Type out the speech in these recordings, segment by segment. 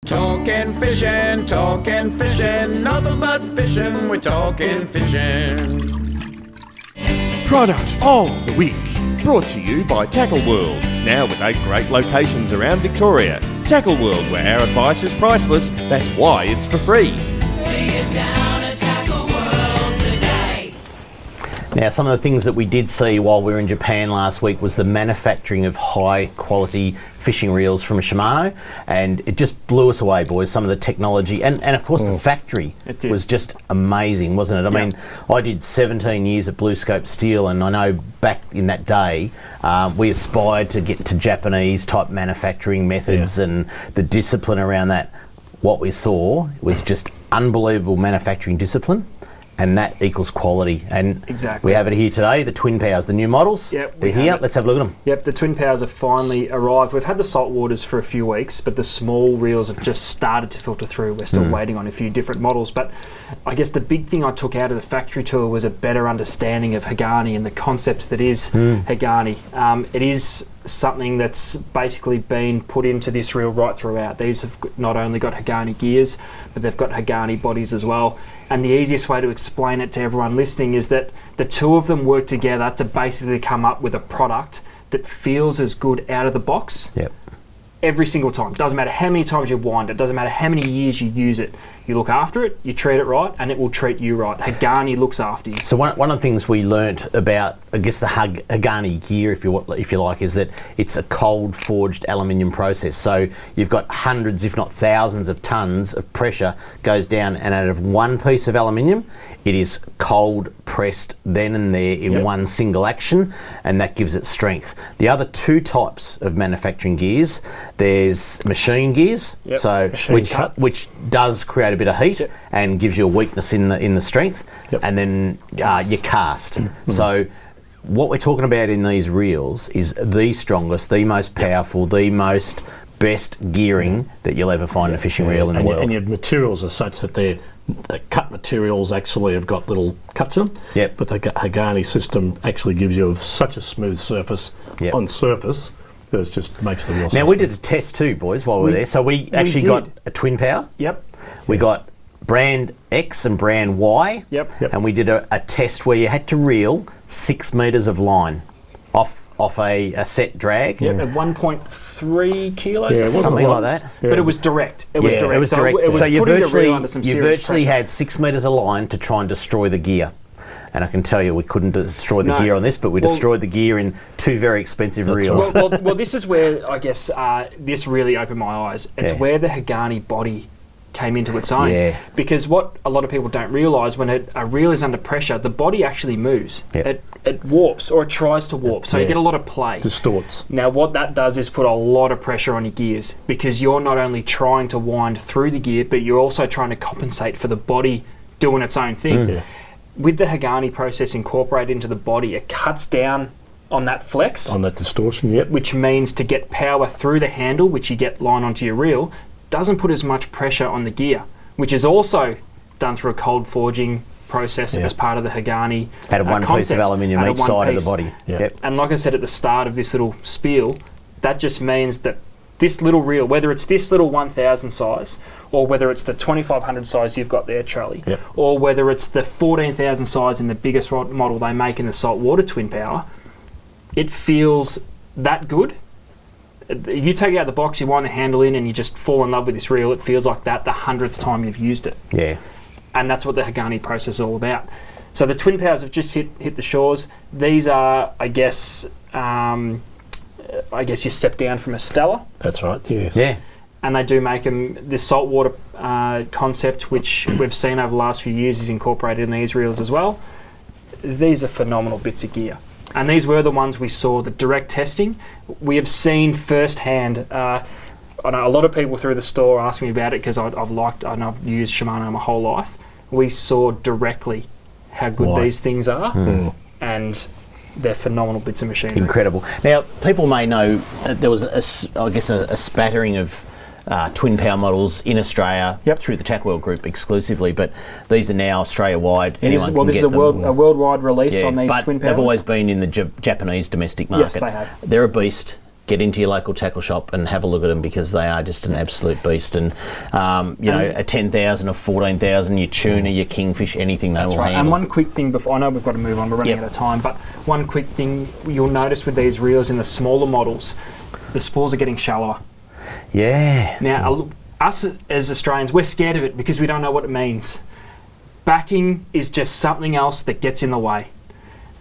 Talking fishing, nothing but fishing, we're talking fishing. Product of the week, brought to you by Tackle World, now with 8 great locations around Victoria. Tackle World, where our advice is priceless, that's why it's for free. See you down at Tackle World today. Now, some of the things that we did see while we were in Japan last week was the manufacturing of high quality fishing reels from Shimano, and it just blew us away, boys. Some of the technology and of course the factory was just amazing, wasn't it? I mean, I did 17 years at Blue Scope Steel, and I know back in that day we aspired to get to Japanese type manufacturing methods and the discipline around that. What we saw was just unbelievable manufacturing discipline, and that equals quality. And we have it here today, the Twin Powers, the new models. Yep, they're here. Let's have a look at them. Yep, the Twin Powers have finally arrived. We've had the saltwaters for a few weeks, but the small reels have just started to filter through. We're still waiting on a few different models, but I guess the big thing I took out of the factory tour was a better understanding of Hagani and the concept that is Hagani. It is something that's basically been put into this reel right throughout. These have not only got Hagani gears, but they've got Hagani bodies as well. And the easiest way to explain it to everyone listening is that the two of them work together to basically come up with a product that feels as good out of the box every single time. Doesn't matter how many times you wind it, doesn't matter how many years you use it. You look after it, you treat it right, and it will treat you right. Hagani looks after you. So one of the things we learnt about, I guess, the Hagani gear, if you like, is that it's a cold forged aluminium process. So you've got hundreds, if not thousands, of tons of pressure goes down, and out of one piece of aluminium, it is cold pressed then and there in one single action, and that gives it strength. The other two types of manufacturing gears, there's machine gears, so which does create a bit of heat and gives you a weakness in the strength, and then your cast. So what we're talking about in these reels is the strongest, the most powerful, the most best gearing that you'll ever find in a fishing reel in the world. And your materials are such that the cut materials actually have got little cuts in them. But the Hagani system actually gives you such a smooth surface on surface that it just makes the reel. Now, we did a test too, boys, while we were there. So we actually got a Twin Power. We got brand X and brand Y. And we did a test where you had to reel 6 metres of line off a set drag. At 1.3 kilos, something like that. But it was direct. It was direct. It was direct. So you virtually pressure. had 6 metres of line to try and destroy the gear. And I can tell you we couldn't destroy the gear on this, but we destroyed the gear in 2 very expensive reels. Well, this is where I guess this really opened my eyes. It's where the Hagani body came into its own. Because what a lot of people don't realise, when a reel is under pressure, the body actually moves. It warps, or it tries to warp, so you get a lot of play. Distorts. Now what that does is put a lot of pressure on your gears, because you're not only trying to wind through the gear, but you're also trying to compensate for the body doing its own thing. With the Hagani process incorporated into the body, it cuts down on that flex. On that distortion, Which means to get power through the handle, which you get line onto your reel, doesn't put as much pressure on the gear, which is also done through a cold forging process as part of the Hagani Out of one piece of aluminium each side of the body. And like I said at the start of this little spiel, that just means that this little reel, whether it's this little 1000 size, or whether it's the 2500 size you've got there, Charlie, or whether it's the 14,000 size in the biggest model they make in the saltwater Twin Power, it feels that good. You take it out of the box, you wind the handle in, and you just fall in love with this reel. It feels like that the 100th time you've used it. And that's what the Hagani process is all about. So the Twin Powers have just hit the shores. These are, I guess you step down from a Stella. That's right, yes. And they do make them, this saltwater concept, which we've seen over the last few years, is incorporated in these reels as well. These are phenomenal bits of gear. And these were the ones we saw, the direct testing. We have seen firsthand. I know a lot of people through the store ask me about it, because I've used Shimano my whole life. We saw directly how good these things are, and they're phenomenal bits of machinery. Incredible. Now, people may know there was, a spattering of Twin Power models in Australia through the Tackle World Group exclusively, but these are now Australia-wide. This is a worldwide release on these Twin Powers. They've always been in the Japanese domestic market. Yes, they have. They're a beast. get into your local tackle shop and have a look at them, because they are just an absolute beast. And you know, a 10,000, a 14,000, your tuna, your kingfish, anything they will handle. And one quick thing before, I know we've got to move on, we're running out of time, but one quick thing you'll notice with these reels in the smaller models, the spools are getting shallower. Yeah. Now, us as Australians, we're scared of it because we don't know what it means. Backing is just something else that gets in the way.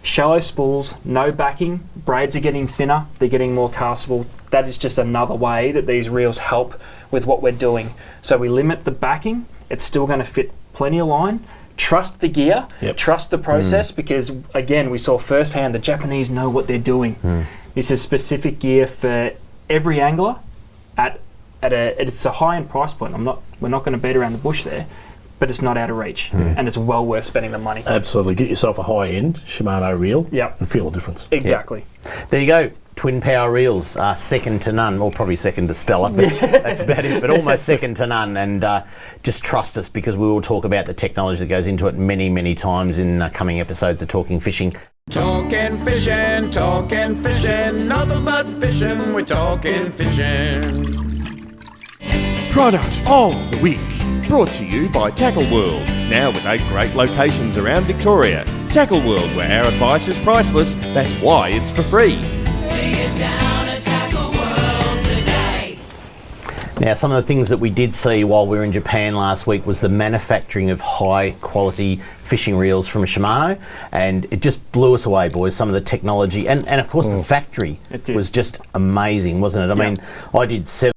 Shallow spools, no backing, braids are getting thinner, they're getting more castable. That is just another way that these reels help with what we're doing. So we limit the backing, it's still going to fit plenty of line. Trust the gear, trust the process, because again, we saw firsthand the Japanese know what they're doing. This is specific gear for every angler it's a high-end price point. We're not going to beat around the bush there, but it's not out of reach, and it's well worth spending the money. Absolutely. Get yourself a high-end Shimano reel and feel the difference. Exactly. There you go. Twin power reels are second to none, or probably second to Stella, but that's about it, but almost second to none. And just trust us, because we will talk about the technology that goes into it many, many times in coming episodes of Talking Fishing. Talking fishing, nothing but fishing, we're talking fishing. Product of the week, brought to you by Tackle World, now with 8 great locations around Victoria. Tackle World, where our advice is priceless, that's why it's for free. See you down at Tackle World today. Now, some of the things that we did see while we were in Japan last week was the manufacturing of high quality fishing reels from Shimano, and it just blew us away, boys. Some of the technology and of course the factory was just amazing, wasn't it? I mean, I did 7